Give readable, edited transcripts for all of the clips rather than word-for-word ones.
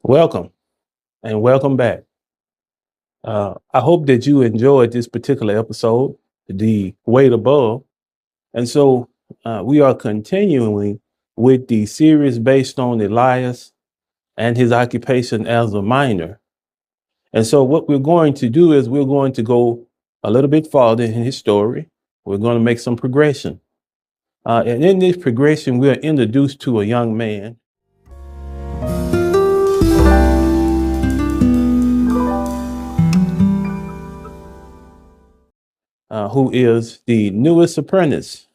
Welcome and welcome back. I hope that you enjoyed this particular episode, The Weight Above. And so we are continuing with the series based on Elias and his occupation as a miner. And so what we're going to do is we're going to go a little bit farther in his story. We're going to make some progression. And in this progression, we're introduced to a young man who is the newest apprentice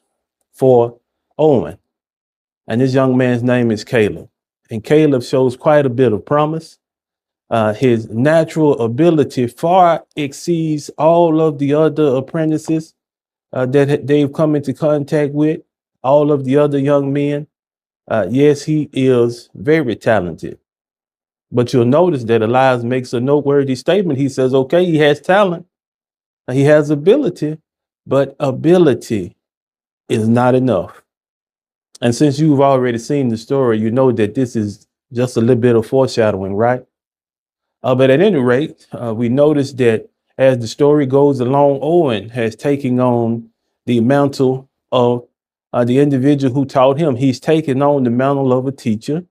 for Owen. And this young man's name is Caleb. And Caleb shows quite a bit of promise. His natural ability far exceeds all of the other apprentices that they've come into contact with, all of the other young men. Yes, he is very talented. But you'll notice that Elias makes a noteworthy statement. He says, okay, he has talent, he has ability, but ability is not enough. And since you've already seen the story, you know that this is just a little bit of foreshadowing, right? But at any rate, we notice that as the story goes along, Owen has taken on the mantle of the individual who taught him. He's taken on the mantle of a teacher,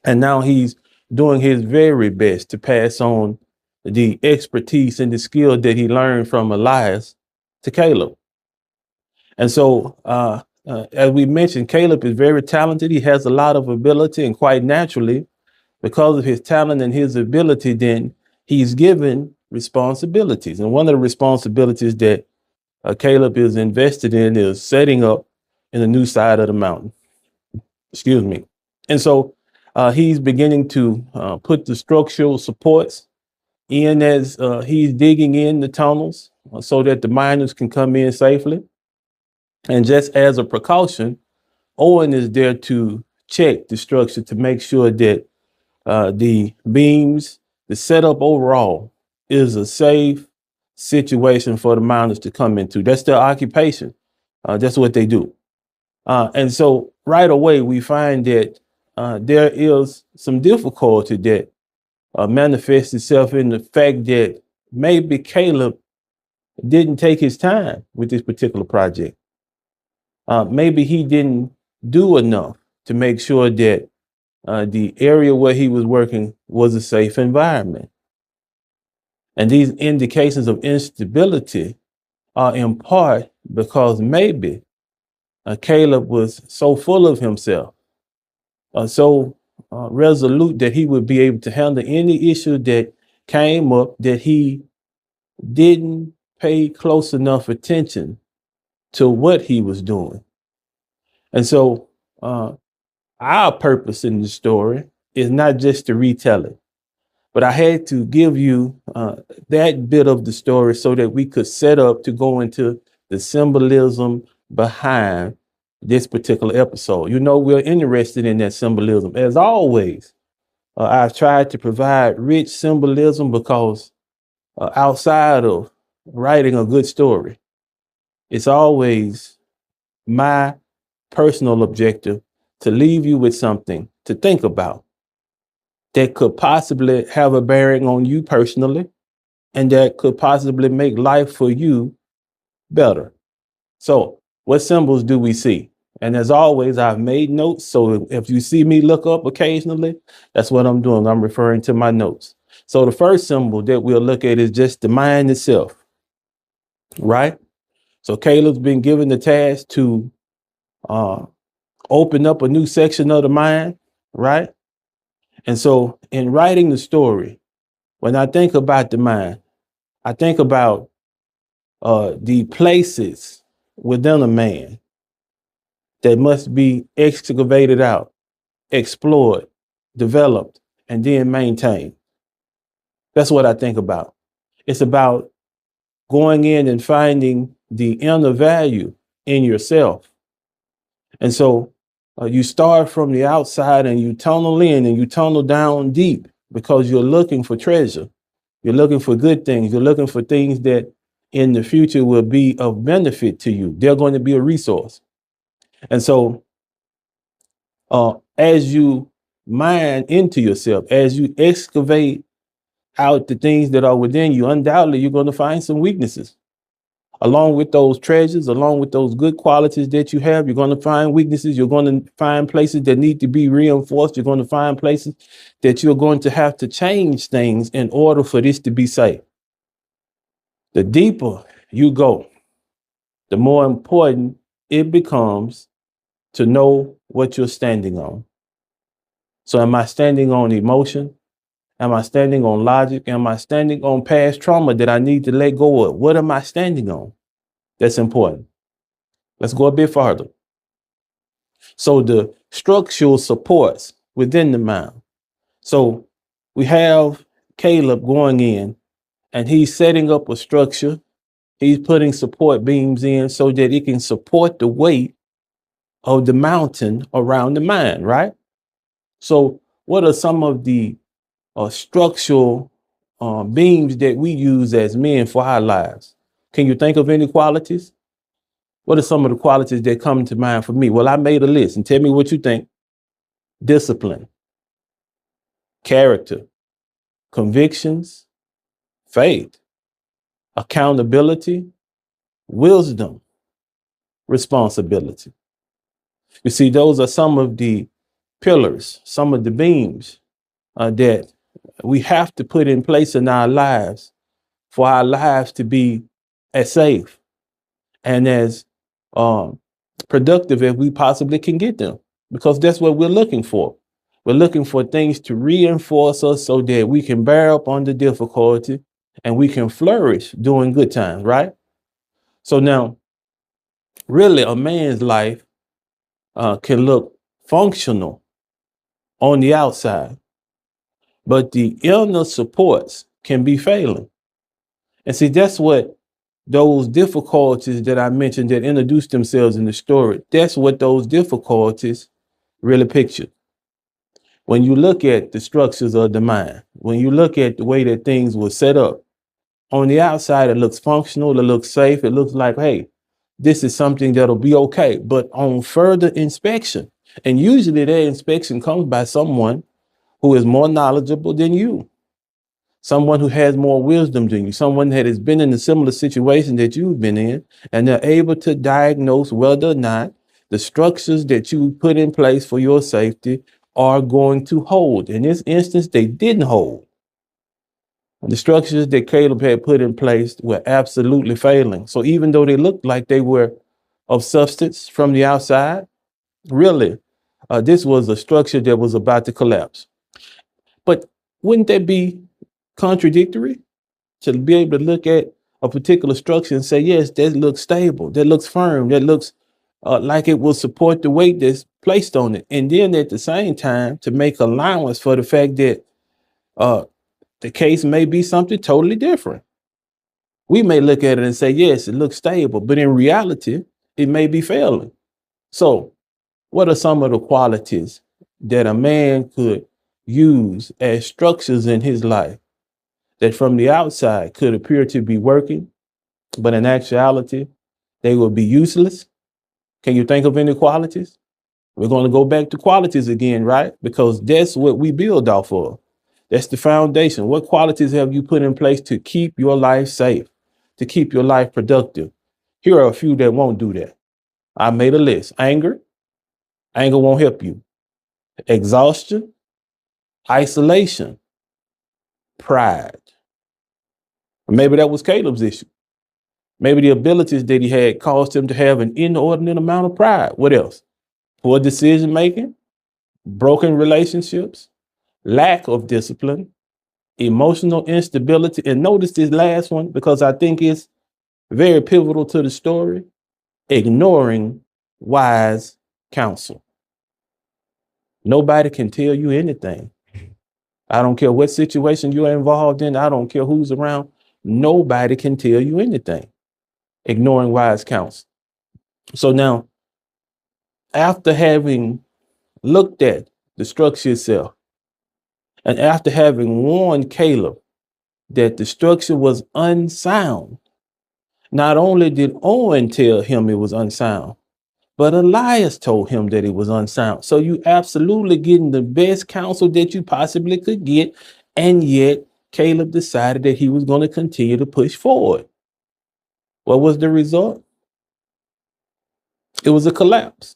and now he's doing his very best to pass on the expertise and the skill that he learned from Elias to Caleb. And so, as we mentioned, Caleb is very talented. He has a lot of ability, and quite naturally, because of his talent and his ability, then he's given responsibilities. And one of the responsibilities that Caleb is invested in is setting up in the new side of the mountain. Excuse me. And so he's beginning to put the structural supports in as he's digging in the tunnels so that the miners can come in safely. And just as a precaution, Owen is there to check the structure to make sure that the beams, the setup overall is a safe situation for the miners to come into. That's their occupation. That's what they do. And so right away, we find that there is some difficulty that manifests itself in the fact that maybe Caleb didn't take his time with this particular project. Maybe he didn't do enough to make sure that the area where he was working was a safe environment. And these indications of instability are in part because maybe Caleb was so full of himself, so resolute that he would be able to handle any issue that came up, that he didn't pay close enough attention to what he was doing. And so our purpose in the story is not just to retell it, but I had to give you that bit of the story so that we could set up to go into the symbolism behind this particular episode. You know, we're interested in that symbolism. As always, I've tried to provide rich symbolism because outside of writing a good story, it's always my personal objective to leave you with something to think about that could possibly have a bearing on you personally and that could possibly make life for you better. So, what symbols do we see? And as always, I've made notes. So, if you see me look up occasionally, that's what I'm doing. I'm referring to my notes. So, the first symbol that we'll look at is just the mind itself, right? So, Caleb's been given the task to open up a new section of the mind, right? And so, in writing the story, when I think about the mind, I think about the places within a man that must be excavated out, explored, developed, and then maintained. That's what I think about. It's about going in and finding the inner value in yourself. And so you start from the outside and you tunnel in and you tunnel down deep because you're looking for treasure. You're looking for good things. You're looking for things that in the future will be of benefit to you. They're going to be a resource. And so as you mind into yourself, as you excavate out the things that are within you, undoubtedly you're going to find some weaknesses. Along with those treasures, along with those good qualities that you have, you're going to find weaknesses. You're going to find places that need to be reinforced. You're going to find places that you're going to have to change things in order for this to be safe. The deeper you go, the more important it becomes to know what you're standing on. So am I standing on emotion? Am I standing on logic? Am I standing on past trauma that I need to let go of? What am I standing on? That's important. Let's go a bit farther. So the structural supports within the mind. So we have Caleb going in and he's setting up a structure. He's putting support beams in so that it can support the weight of the mountain around the mind, right? So what are some of the structural beams that we use as men for our lives? Can you think of any qualities? What are some of the qualities that come to mind for me? Well, I made a list, and tell me what you think. Discipline, character, convictions, faith, accountability, wisdom, responsibility. You see, those are some of the pillars, some of the beams that we have to put in place in our lives for our lives to be as safe and as productive as we possibly can get them, because that's what we're looking for. We're looking for things to reinforce us so that we can bear up under difficulty and we can flourish during good times, right? So now, really, a man's life can look functional on the outside, but the inner supports can be failing. And see, that's what those difficulties that I mentioned that introduced themselves in the story, that's what those difficulties really picture. When you look at the structures of the mind, when you look at the way that things were set up, on the outside, it looks functional, it looks safe, it looks like, hey, this is something that'll be okay. But on further inspection, and usually that inspection comes by someone who is more knowledgeable than you, someone who has more wisdom than you, someone that has been in a similar situation that you've been in, and they're able to diagnose whether or not the structures that you put in place for your safety are going to hold. In this instance, they didn't hold. The structures that Caleb had put in place were absolutely failing. So even though they looked like they were of substance from the outside, really, this was a structure that was about to collapse. But wouldn't that be contradictory to be able to look at a particular structure and say, yes, that looks stable, that looks firm, that looks like it will support the weight that's placed on it. And then at the same time, to make allowance for the fact that the case may be something totally different. We may look at it and say, yes, it looks stable, but in reality, it may be failing. So what are some of the qualities that a man could use as structures in his life that from the outside could appear to be working, but in actuality, they will be useless? Can you think of any qualities? We're going to go back to qualities again, right? Because that's what we build off of. That's the foundation. What qualities have you put in place to keep your life safe, to keep your life productive? Here are a few that won't do that. I made a list. Anger. Anger won't help you. Exhaustion. Isolation. Pride. Maybe that was Caleb's issue. Maybe the abilities that he had caused him to have an inordinate amount of pride. What else? Poor decision making, broken relationships, lack of discipline, emotional instability. And notice this last one, because I think it's very pivotal to the story: ignoring wise counsel. Nobody can tell you anything. I don't care what situation you're involved in. I don't care who's around. Nobody can tell you anything. Ignoring wise counsel. So now, after having looked at the structure itself, and after having warned Caleb that the structure was unsound, not only did Owen tell him it was unsound, But Elias told him that it was unsound. So you absolutely getting the best counsel that you possibly could get. And yet Caleb decided that he was going to continue to push forward. What was the result? It was a collapse.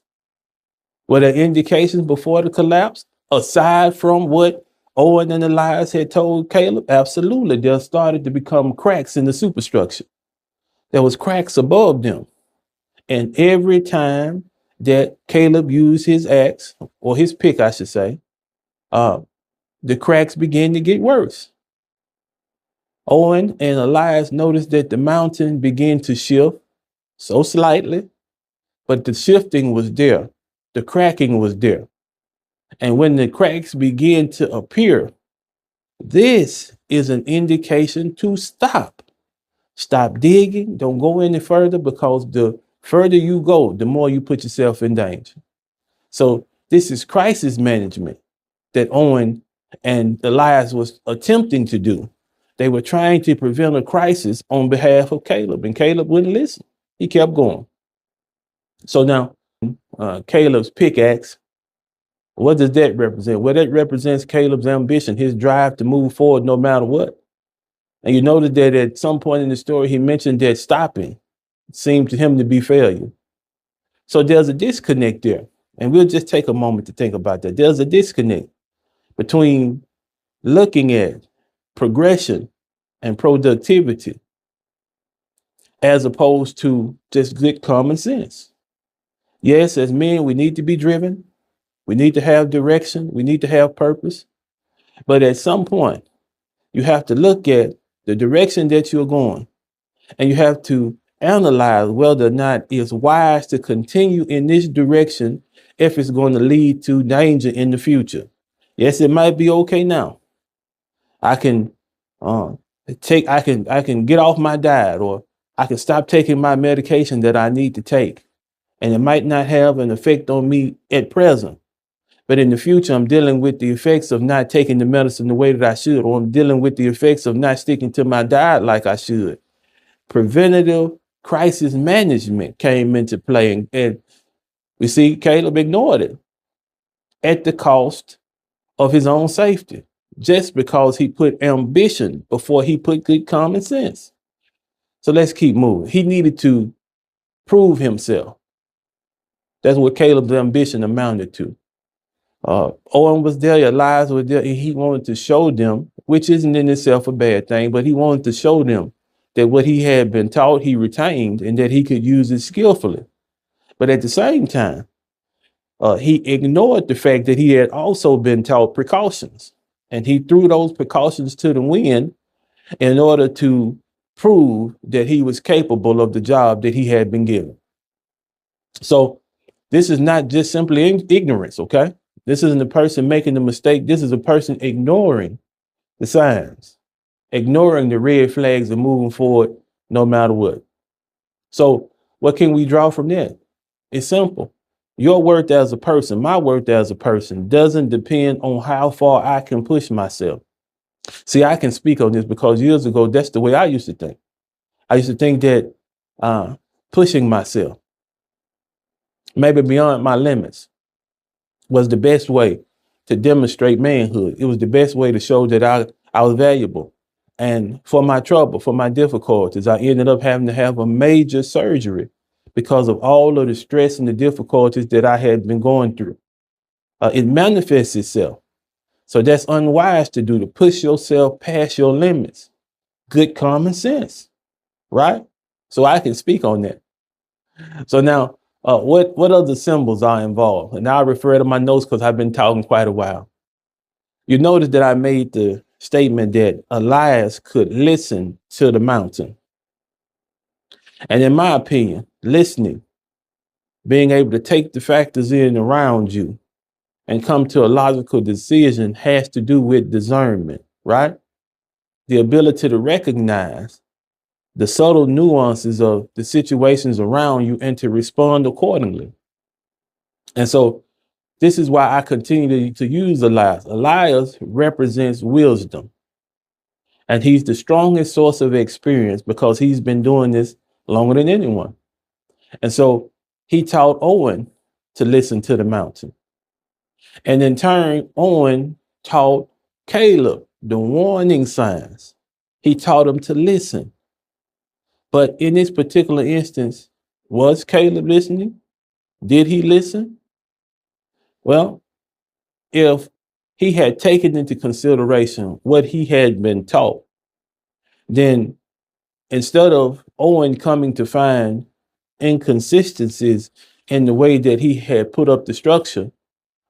Were there indications before the collapse, aside from what Owen and Elias had told Caleb? Absolutely. There started to become cracks in the superstructure. There was cracks above them. And every time that Caleb used his axe, or his pick, I should say, the cracks began to get worse. Owen and Elias noticed that the mountain began to shift so slightly, but the shifting was there. The cracking was there. And when the cracks begin to appear, this is an indication to stop. Stop digging. Don't go any further, because the further you go, the more you put yourself in danger. So this is crisis management that Owen and Elias was attempting to do. They were trying to prevent a crisis on behalf of Caleb, and Caleb wouldn't listen. He kept going. So now Caleb's pickaxe, what does that represent? Well, that represents Caleb's ambition, his drive to move forward no matter what. And you noted that at some point in the story, he mentioned that stopping seemed to him to be failure. So there's a disconnect there. And we'll just take a moment to think about that. There's a disconnect between looking at progression and productivity as opposed to just good common sense. Yes, as men, we need to be driven. We need to have direction. We need to have purpose. But at some point, you have to look at the direction that you're going, and you have to analyze whether or not it's wise to continue in this direction if it's going to lead to danger in the future. Yes, it might be okay now. I can I can get off my diet, or I can stop taking my medication that I need to take. And it might not have an effect on me at present. But in the future, I'm dealing with the effects of not taking the medicine the way that I should, or I'm dealing with the effects of not sticking to my diet like I should. Preventative crisis management came into play, and we see Caleb ignored it at the cost of his own safety, just because he put ambition before he put good common sense. So let's keep moving. He needed to prove himself. That's what Caleb's ambition amounted to. Owen was there, Elias was there, and he wanted to show them, which isn't in itself a bad thing, but he wanted to show them that what he had been taught, he retained, and that he could use it skillfully. But at the same time, he ignored the fact that he had also been taught precautions, and he threw those precautions to the wind in order to prove that he was capable of the job that he had been given. So this is not just simply ignorance, okay? This isn't a person making the mistake. This is a person ignoring the signs, ignoring the red flags and moving forward no matter what. So what can we draw from that? It's simple. Your worth as a person, my worth as a person, doesn't depend on how far I can push myself. See, I can speak on this because years ago, that's the way I used to think. I used to think that pushing myself, maybe beyond my limits, was the best way to demonstrate manhood. It was the best way to show that I was valuable. And for my trouble, for my difficulties, I ended up having to have a major surgery because of all of the stress and the difficulties that I had been going through. It manifests itself. So that's unwise to do, to push yourself past your limits. Good common sense, right? So I can speak on that. So now, what other symbols are involved? And I'll refer to my notes because I've been talking quite a while. You notice that I made the statement that Elias could listen to the mountain. And in my opinion, listening, being able to take the factors in around you and come to a logical decision has to do with discernment, right? The ability to recognize the subtle nuances of the situations around you and to respond accordingly. And so this is why I continue to use Elias. Elias represents wisdom. And he's the strongest source of experience because he's been doing this longer than anyone. And so he taught Owen to listen to the mountain. And in turn, Owen taught Caleb the warning signs. He taught him to listen. But in this particular instance, was Caleb listening? Did he listen? Well, if he had taken into consideration what he had been taught, then instead of Owen coming to find inconsistencies in the way that he had put up the structure,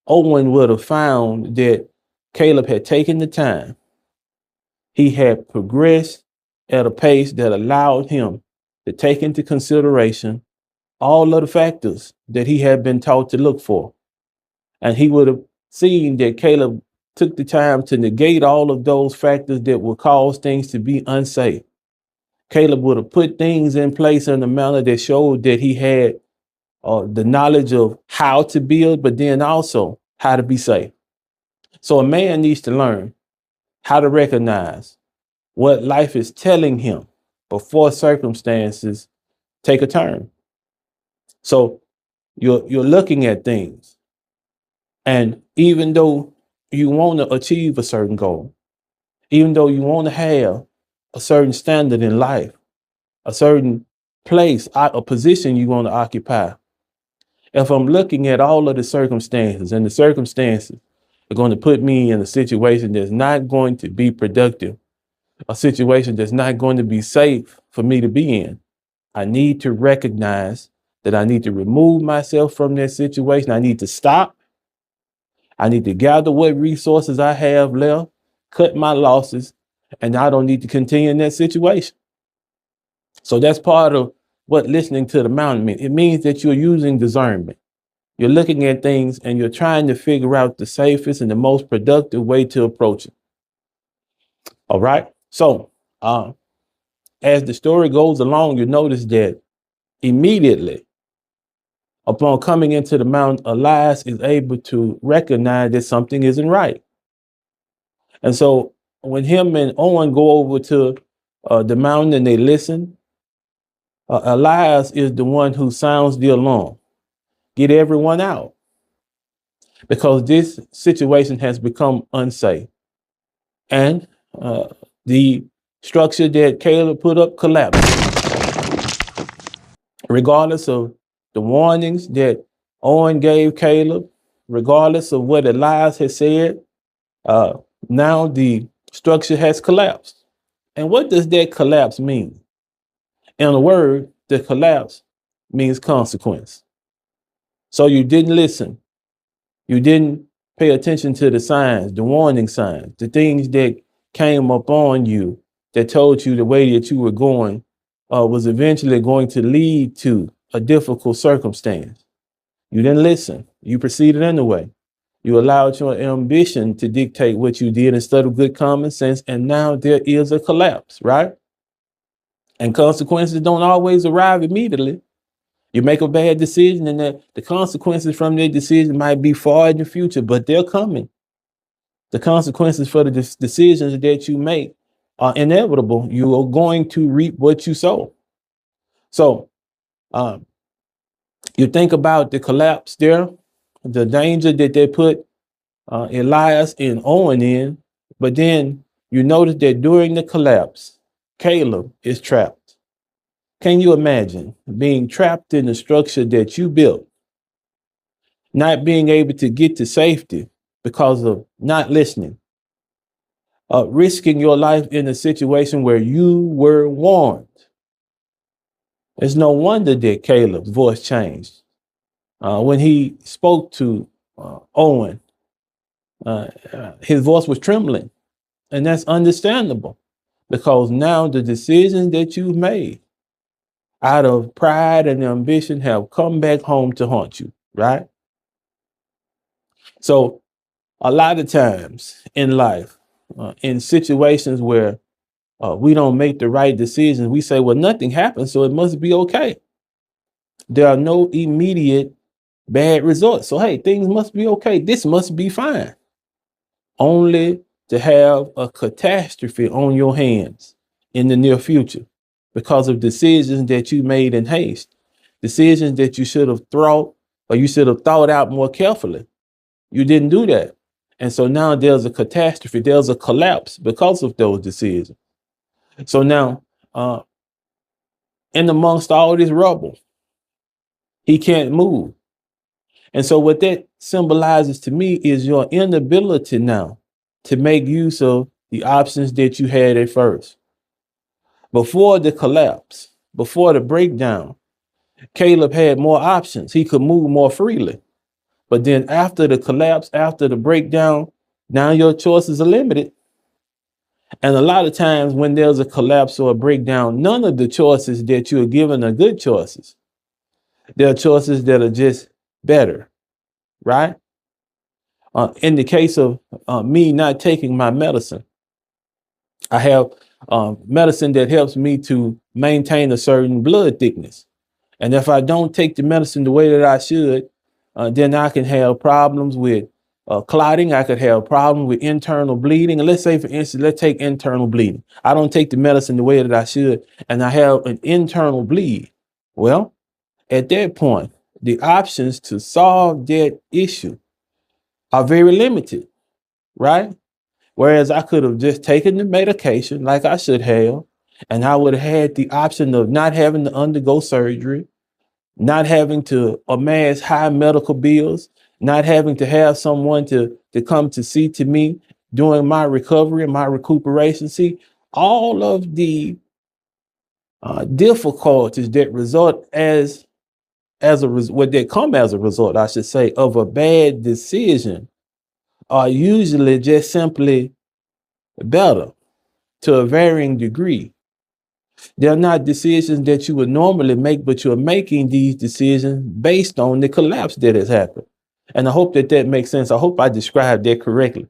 Owen would have found that Caleb had taken the time. He had progressed at a pace that allowed him to take into consideration all of the factors that he had been taught to look for. And he would have seen that Caleb took the time to negate all of those factors that would cause things to be unsafe. Caleb would have put things in place in a manner that showed that he had the knowledge of how to build, but then also how to be safe. So a man needs to learn how to recognize what life is telling him before circumstances take a turn. So you're looking at things, and even though you want to achieve a certain goal, even though you want to have a certain standard in life, a certain place, a position you want to occupy, if I'm looking at all of the circumstances and the circumstances are going to put me in a situation that's not going to be productive, a situation that's not going to be safe for me to be in, I need to recognize that I need to remove myself from that situation. I need to stop. I need to gather what resources I have left, cut my losses, and I don't need to continue in that situation. So that's part of what listening to the mountain means. It means that you're using discernment. You're looking at things and you're trying to figure out the safest and the most productive way to approach it. All right. So as the story goes along, you notice that immediately upon coming into the mountain, Elias is able to recognize that something isn't right. And so when him and Owen go over to the mountain and they listen, Elias is the one who sounds the alarm. Get everyone out, because this situation has become unsafe. And the structure that Caleb put up collapsed. Regardless of the warnings that Owen gave Caleb, regardless of what Elias had said, now the structure has collapsed. And what does that collapse mean? In a word, the collapse means consequence. So you didn't listen. You didn't pay attention to the signs, the warning signs, the things that came upon you that told you the way that you were going was eventually going to lead to a difficult circumstance. You didn't listen. You proceeded anyway. You allowed your ambition to dictate what you did instead of good common sense. And now there is a collapse, right? And consequences don't always arrive immediately. You make a bad decision and the consequences from that decision might be far in the future, but they're coming. The consequences for the decisions that you make are inevitable. You are going to reap what you sow. So you think about the collapse there, the danger that they put Elias and Owen in, but then you notice that during the collapse, Caleb is trapped. Can you imagine being trapped in the structure that you built, not being able to get to safety because of not listening, risking your life in a situation where you were warned? It's no wonder that Caleb's voice changed. When he spoke to Owen, his voice was trembling, and that's understandable because now the decisions that you've made out of pride and ambition have come back home to haunt you, right? So a lot of times in life, in situations where we don't make the right decisions, we say, well, nothing happened, so it must be okay. There are no immediate bad results. So, hey, things must be okay. This must be fine. Only to have a catastrophe on your hands in the near future because of decisions that you made in haste. decisions that you should have thought out more carefully. You didn't do that. And so now there's a catastrophe, there's a collapse because of those decisions. So now, in amongst all this rubble, he can't move. And so what that symbolizes to me is your inability now to make use of the options that you had at first. Before the collapse, before the breakdown, Caleb had more options. He could move more freely. But then after the collapse, after the breakdown, now your choices are limited. And a lot of times when there's a collapse or a breakdown, none of the choices that you are given are good choices. There are choices that are just better, right? In the case of me not taking my medicine, I have medicine that helps me to maintain a certain blood thickness. And if I don't take the medicine the way that I should, then I can have problems with clotting. I could have a problem with internal bleeding. And let's say, for instance, let's take internal bleeding. I don't take the medicine the way that I should, and I have an internal bleed. Well, at that point, the options to solve that issue are very limited, right? Whereas I could have just taken the medication like I should have, and I would have had the option of not having to undergo surgery, not having to amass high medical bills, not having to have someone to come to see to me during my recovery and my recuperation. See, all of the difficulties that result what they come as a result, I should say, of a bad decision are usually just simply better to a varying degree. They're not decisions that you would normally make, but you're making these decisions based on the collapse that has happened. And I hope that that makes sense. I hope I described that correctly.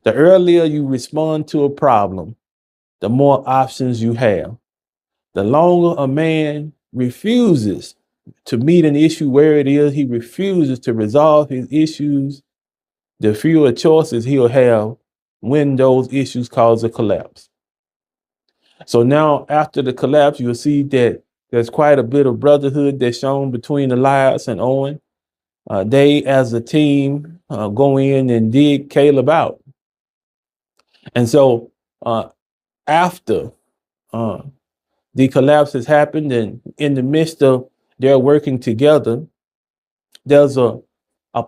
The earlier you respond to a problem, the more options you have. The longer a man refuses to meet an issue where it is, he refuses to resolve his issues, the fewer choices he'll have when those issues cause a collapse. So now after the collapse, you'll see that there's quite a bit of brotherhood that's shown between Elias and Owen. They, as a team, go in and dig Caleb out. And so after the collapse has happened and in the midst of their working together, there's a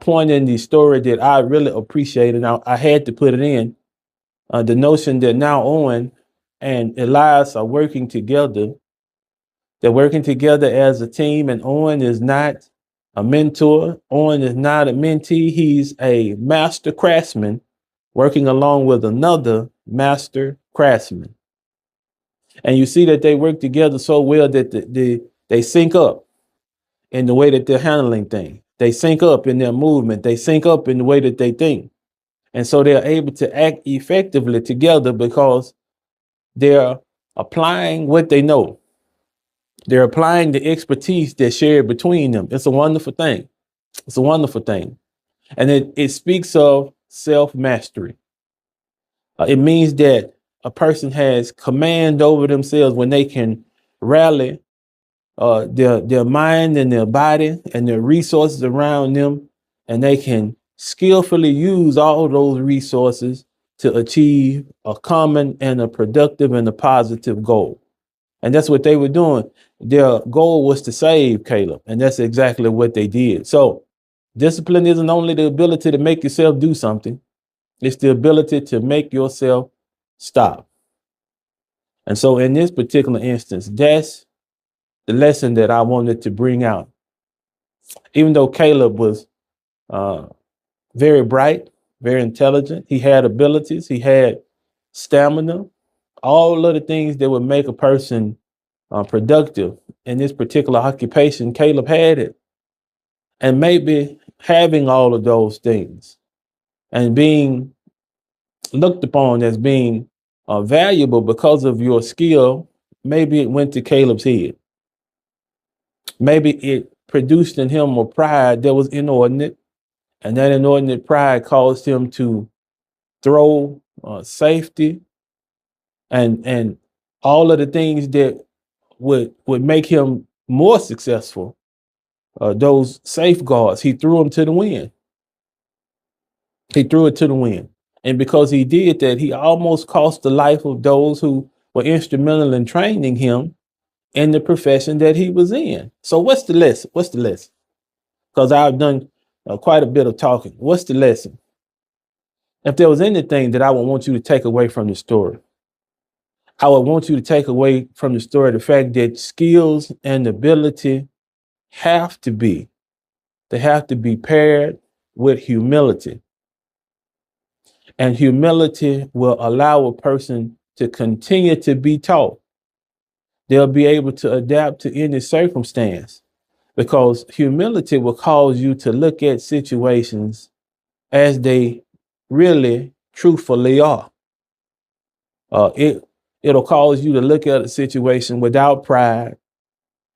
point in the story that I really appreciate, and I had to put it in. The notion that now Owen and Elias are working together. They're working together as a team, and Owen is not a mentor. Owen is not a mentee. He's a master craftsman working along with another master craftsman. And you see that they work together so well that they sync up in the way that they're handling things. They sync up in their movement. They sync up in the way that they think. And so they're able to act effectively together because they're applying what they know. They're applying the expertise that's shared between them. It's a wonderful thing. It's a wonderful thing. And it speaks of self-mastery. It means that a person has command over themselves when they can rally their mind and their body and their resources around them, and they can skillfully use all those resources to achieve a common and a productive and a positive goal. And that's what they were doing. Their goal was to save Caleb, and that's exactly what they did. So discipline isn't only the ability to make yourself do something, it's the ability to make yourself stop. And so in this particular instance, that's the lesson that I wanted to bring out. Even though Caleb was very bright, very intelligent, he had abilities, he had stamina, all of the things that would make a person productive in this particular occupation, Caleb had it. And maybe having all of those things and being looked upon as being valuable because of your skill, maybe it went to Caleb's head. Maybe it produced in him a pride that was inordinate, and that inordinate pride caused him to throw safety and all of the things that would make him more successful, those safeguards, he threw them to the wind. He threw it to the wind. And because he did that, he almost cost the life of those who were instrumental in training him in the profession that he was in. So what's the lesson? What's the lesson? Because I've done quite a bit of talking. What's the lesson? If there was anything that I would want you to take away from the story, I would want you to take away from the story the fact that skills and ability have to be, they have to be paired with humility. And humility will allow a person to continue to be taught. They'll be able to adapt to any circumstance because humility will cause you to look at situations as they really truthfully are. It'll cause you to look at a situation without pride.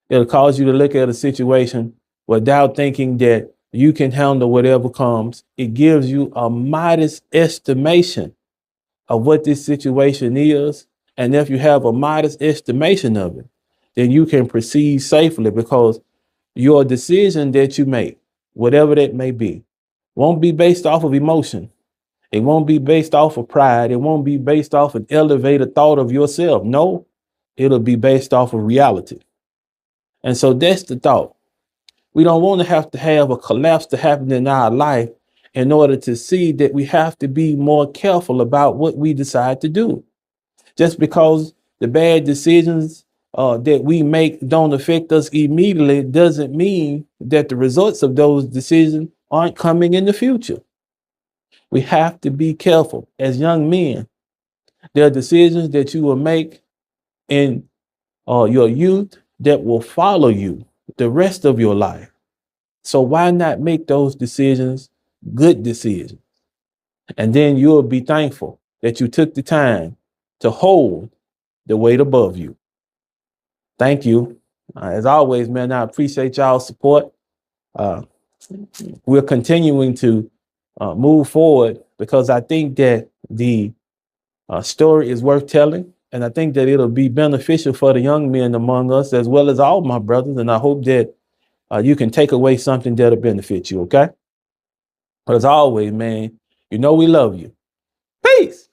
It'll cause you to look at a situation without thinking that you can handle whatever comes. It gives you a modest estimation of what this situation is. And if you have a modest estimation of it, then you can proceed safely because your decision that you make, whatever that may be, won't be based off of emotion. It won't be based off of pride. It won't be based off an elevated thought of yourself. No, it'll be based off of reality. And so that's the thought. We don't want to have a collapse to happen in our life in order to see that we have to be more careful about what we decide to do. Just because the bad decisions that we make don't affect us immediately doesn't mean that the results of those decisions aren't coming in the future. We have to be careful as young men. There are decisions that you will make in your youth that will follow you the rest of your life. So why not make those decisions good decisions? And then you'll be thankful that you took the time to hold the weight above you. Thank you. As always, man, I appreciate y'all's support. We're continuing to move forward because I think that the story is worth telling. And I think that it'll be beneficial for the young men among us, as well as all my brothers. And I hope that you can take away something that'll benefit you, okay? But as always, man, you know we love you. Peace.